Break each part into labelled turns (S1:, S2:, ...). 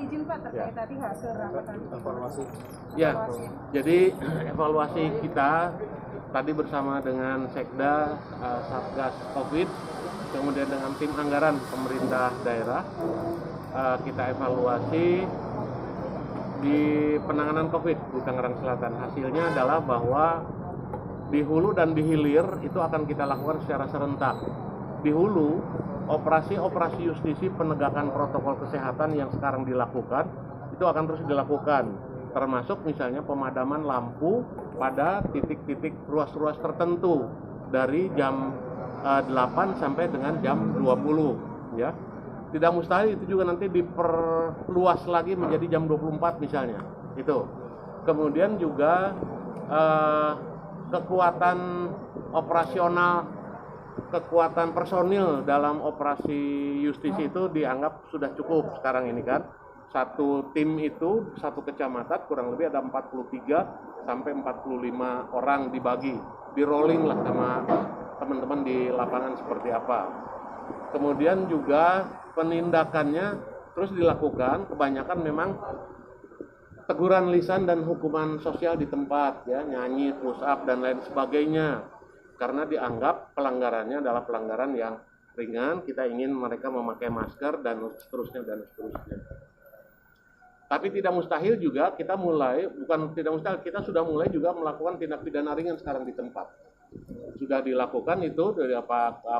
S1: izin Pak terkait tadi hasil rapat
S2: evaluasi.
S3: Ya, jadi evaluasi kita tadi bersama dengan Sekda, Satgas Covid, kemudian dengan tim anggaran pemerintah daerah, kita evaluasi di penanganan Covid di Tangerang Selatan. Hasilnya adalah bahwa di hulu dan di hilir itu akan kita lakukan secara serentak. Di hulu, operasi justisi penegakan protokol kesehatan yang sekarang dilakukan itu akan terus dilakukan, termasuk misalnya pemadaman lampu pada titik-titik ruas-ruas tertentu dari jam 8 sampai dengan jam 20 ya. Tidak mustahil itu juga nanti diperluas lagi menjadi jam 24 misalnya. Itu. Kemudian juga kekuatan operasional, kekuatan personil dalam operasi justisi itu dianggap sudah cukup sekarang ini kan. Satu tim itu, satu kecamatan kurang lebih ada 43 sampai 45 orang dibagi. Di rolling lah sama teman-teman di lapangan seperti apa. Kemudian juga penindakannya terus dilakukan, kebanyakan memang teguran lisan dan hukuman sosial di tempat ya, nyanyi, push up dan lain sebagainya. Karena dianggap pelanggarannya adalah pelanggaran yang ringan, kita ingin mereka memakai masker dan seterusnya dan seterusnya. Tapi tidak mustahil juga kita mulai, bukan tidak mustahil, kita sudah mulai juga melakukan tindak pidana ringan sekarang di tempat. Sudah dilakukan itu dari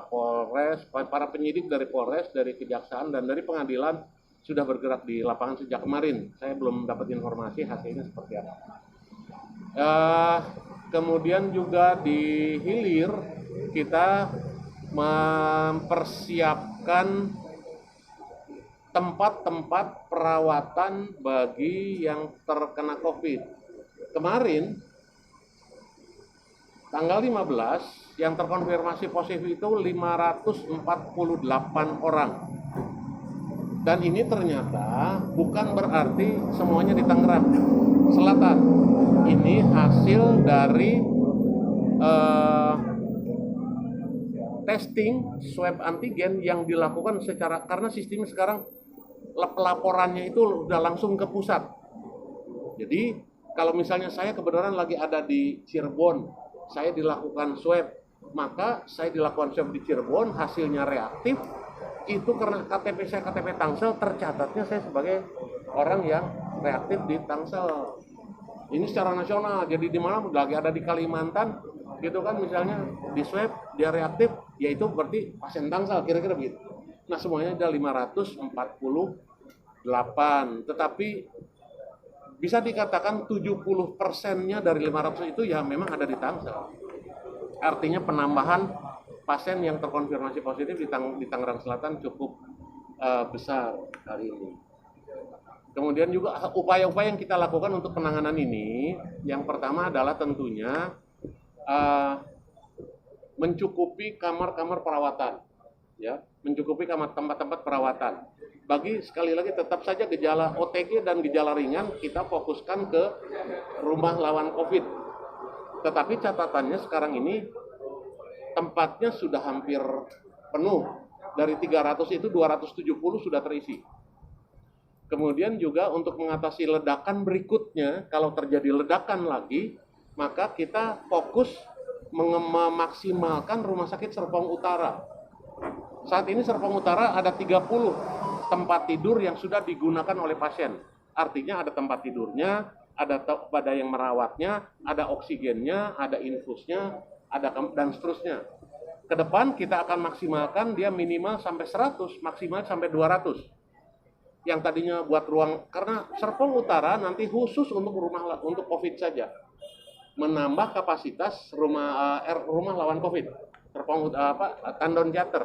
S3: Polres, para penyidik dari Polres, dari Kejaksaan dan dari pengadilan sudah bergerak di lapangan sejak kemarin. Saya belum dapat informasi hasilnya seperti apa. Kemudian juga di hilir kita mempersiapkan tempat-tempat perawatan bagi yang terkena COVID. Kemarin tanggal 15 yang terkonfirmasi positif itu 548 orang. Dan ini ternyata bukan berarti semuanya di Tangerang Selatan. Ini hasil dari testing swab antigen yang dilakukan secara, karena sistem sekarang pelaporannya itu udah langsung ke pusat. Jadi kalau misalnya saya kebenaran lagi ada di Cirebon, saya dilakukan swab, maka saya dilakukan swab di Cirebon, hasilnya reaktif, itu karena KTP saya KTP Tangsel, tercatatnya saya sebagai orang yang reaktif di Tangsel. Ini secara nasional, jadi di mana lagi ada di Kalimantan, gitu kan misalnya di swab dia reaktif, yaitu berarti pasien Tangsel kira-kira begitu. Nah semuanya ada 548, tetapi bisa dikatakan 70%-nya dari 500 itu ya memang ada di Tangsel. Artinya penambahan pasien yang terkonfirmasi positif di Tangerang Selatan cukup besar hari ini. Kemudian juga upaya-upaya yang kita lakukan untuk penanganan ini, yang pertama adalah tentunya mencukupi kamar-kamar perawatan, ya, mencukupi tempat-tempat perawatan. Bagi sekali lagi tetap saja gejala OTG dan gejala ringan kita fokuskan ke rumah lawan COVID. Tetapi catatannya sekarang ini tempatnya sudah hampir penuh. Dari 300 itu 270 sudah terisi. Kemudian juga untuk mengatasi ledakan berikutnya, kalau terjadi ledakan lagi, maka kita fokus memaksimalkan Rumah Sakit Serpong Utara. Saat ini Serpong Utara ada 30 tempat tidur yang sudah digunakan oleh pasien. Artinya ada tempat tidurnya, ada yang merawatnya, ada oksigennya, ada infusnya, dan seterusnya. Ke depan kita akan maksimalkan dia minimal sampai 100, maksimal sampai 200. Yang tadinya buat ruang, karena Serpong Utara nanti khusus untuk untuk COVID saja, menambah kapasitas rumah lawan COVID, Serpong Tandon Jater.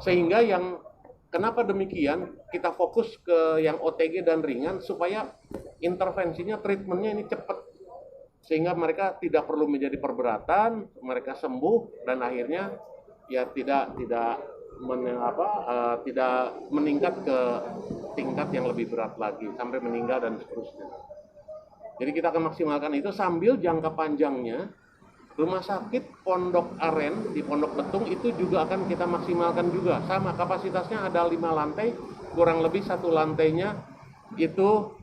S3: Sehingga yang kenapa demikian kita fokus ke yang OTG dan ringan supaya intervensinya, treatmentnya ini cepat, sehingga mereka tidak perlu menjadi perberatan, mereka sembuh dan akhirnya ya tidak meningkat ke tingkat yang lebih berat lagi sampai meninggal dan seterusnya. Jadi kita akan maksimalkan itu sambil jangka panjangnya Rumah Sakit Pondok Aren di Pondok Betung itu juga akan kita maksimalkan juga. Sama kapasitasnya ada 5 lantai, kurang lebih satu lantainya itu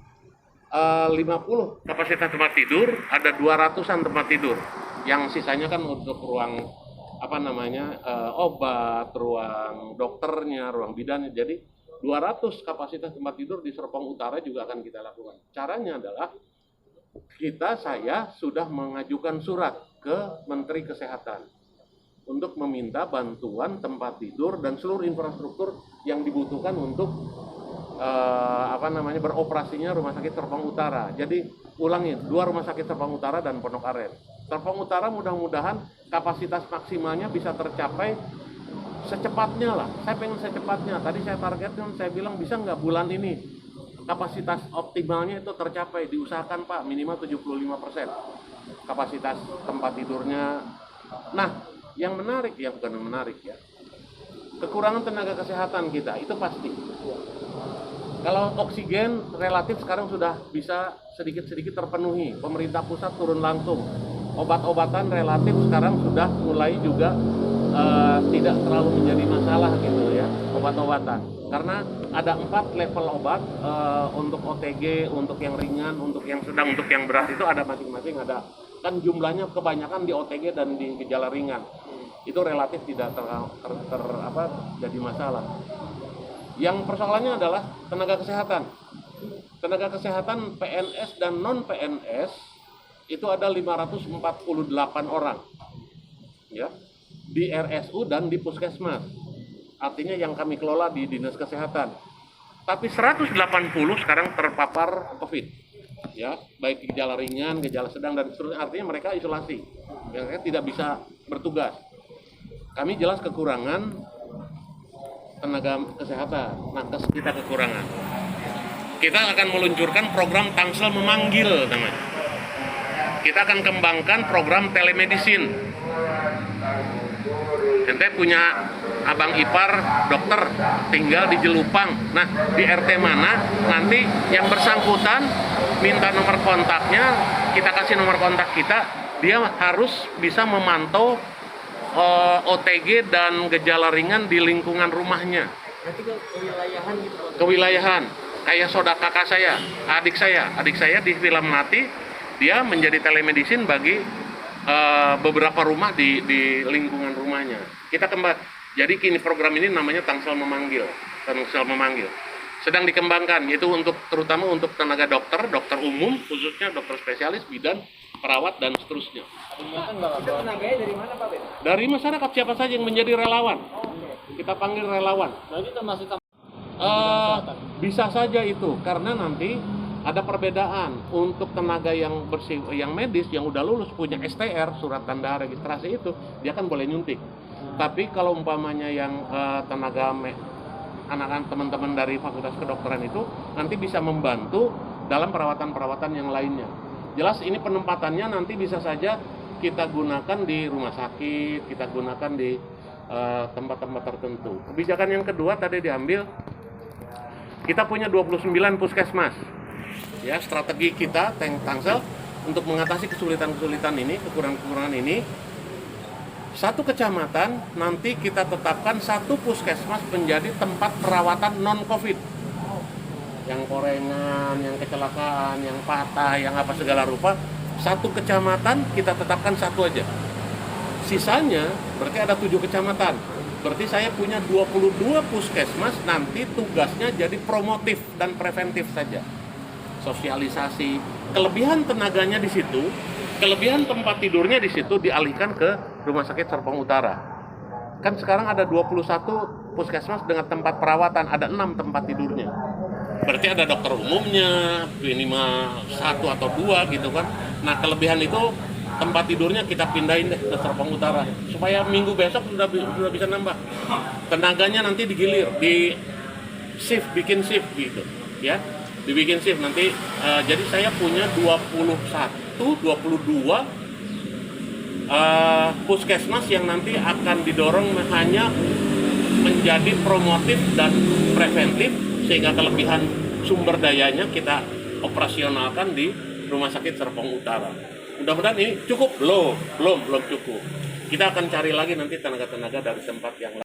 S3: 50 kapasitas tempat tidur, ada 200-an tempat tidur. Yang sisanya kan untuk ruang obat, ruang dokternya, ruang bidannya. Jadi 200 kapasitas tempat tidur di Serpong Utara juga akan kita lakukan. Caranya adalah saya sudah mengajukan surat ke Menteri Kesehatan untuk meminta bantuan tempat tidur dan seluruh infrastruktur yang dibutuhkan untuk beroperasinya Rumah Sakit Serpong Utara. Jadi ulangi, 2 Rumah Sakit Serpong Utara dan Pondok Aren. Serpong Utara mudah-mudahan kapasitas maksimalnya bisa tercapai secepatnya lah. Saya pengen secepatnya. Tadi saya targetkan, saya bilang bisa nggak bulan ini kapasitas optimalnya itu tercapai. Diusahakan Pak, minimal 75% kapasitas tempat tidurnya. Nah, yang menarik, kekurangan tenaga kesehatan kita, itu pasti. Kalau oksigen relatif sekarang sudah bisa sedikit-sedikit terpenuhi. Pemerintah pusat turun langsung. Obat-obatan relatif sekarang sudah mulai juga tidak terlalu menjadi masalah gitu ya, obat-obatan. Karena ada 4 level obat untuk OTG, untuk yang ringan, untuk yang sedang, untuk yang berat itu ada masing-masing ada. Kan jumlahnya kebanyakan di OTG dan di gejala ringan. Itu relatif tidak jadi masalah. Yang persoalannya adalah tenaga kesehatan. Tenaga kesehatan PNS dan non-PNS itu ada 548 orang. Ya, di RSU dan di Puskesmas. Artinya yang kami kelola di Dinas Kesehatan. Tapi 180 sekarang terpapar COVID. Ya, baik gejala ringan, gejala sedang dan seterusnya. Artinya mereka isolasi. Mereka tidak bisa bertugas. Kami jelas kekurangan tenaga kesehatan. Nah, kita kekurangan. Kita akan meluncurkan program Tangsel Memanggil namanya. Kita akan kembangkan program telemedicine. Ente punya abang ipar dokter tinggal di Jelupang. Nah, di RT mana nanti yang bersangkutan minta nomor kontaknya, kita kasih nomor kontak kita, dia harus bisa memantau OTG dan gejala ringan di lingkungan rumahnya.
S2: Berarti kewilayahan gitu Pak?
S3: Kewilayahan. Kayak saudara kakak saya, adik saya di Film Melati, dia menjadi telemedicine bagi beberapa rumah di lingkungan rumahnya. Kita jadi kini program ini namanya Tangsel Memanggil. Sedang dikembangkan, yaitu terutama untuk tenaga dokter umum, khususnya dokter spesialis, bidan, perawat dan seterusnya.
S2: Tenaganya dari mana Pak Ben?
S3: Dari masyarakat, siapa saja yang menjadi relawan. Kita panggil relawan.
S2: Berarti termasuk
S3: Bisa saja itu, karena nanti ada perbedaan untuk tenaga yang medis yang udah lulus punya STR, surat tanda registrasi itu, dia kan boleh nyuntik. Tapi kalau umpamanya yang tenaga anak-anak teman-teman dari Fakultas Kedokteran itu nanti bisa membantu dalam perawatan-perawatan yang lainnya. Jelas ini penempatannya nanti bisa saja kita gunakan di rumah sakit, kita gunakan di tempat-tempat tertentu. Kebijakan yang kedua tadi diambil, kita punya 29 puskesmas. Ya, strategi kita Tangsel untuk mengatasi kesulitan-kesulitan ini, kekurangan-kekurangan ini. Satu kecamatan nanti kita tetapkan satu puskesmas menjadi tempat perawatan non-COVID. Yang korengan, yang kecelakaan, yang patah, yang apa segala rupa, satu kecamatan kita tetapkan satu aja. Sisanya berarti ada 7 kecamatan. Berarti saya punya 22 puskesmas, nanti tugasnya jadi promotif dan preventif saja. Sosialisasi, kelebihan tenaganya di situ, kelebihan tempat tidurnya di situ dialihkan ke Rumah Sakit Serpong Utara. Kan sekarang ada 21 puskesmas dengan tempat perawatan, ada 6 tempat tidurnya. Berarti ada dokter umumnya, minimal 1 atau 2 gitu kan. Nah, kelebihan itu tempat tidurnya kita pindahin deh ke Serpong Utara supaya minggu besok sudah bisa nambah. Tenaganya nanti digilir, bikin shift gitu, ya. Dibikin shift nanti, jadi saya punya 22 puskesmas yang nanti akan didorong hanya menjadi promotif dan preventif, sehingga kelebihan sumber dayanya kita operasionalkan di Rumah Sakit Serpong Utara. Mudah-mudahan ini cukup, belum cukup. Kita akan cari lagi nanti tenaga-tenaga dari tempat yang lain.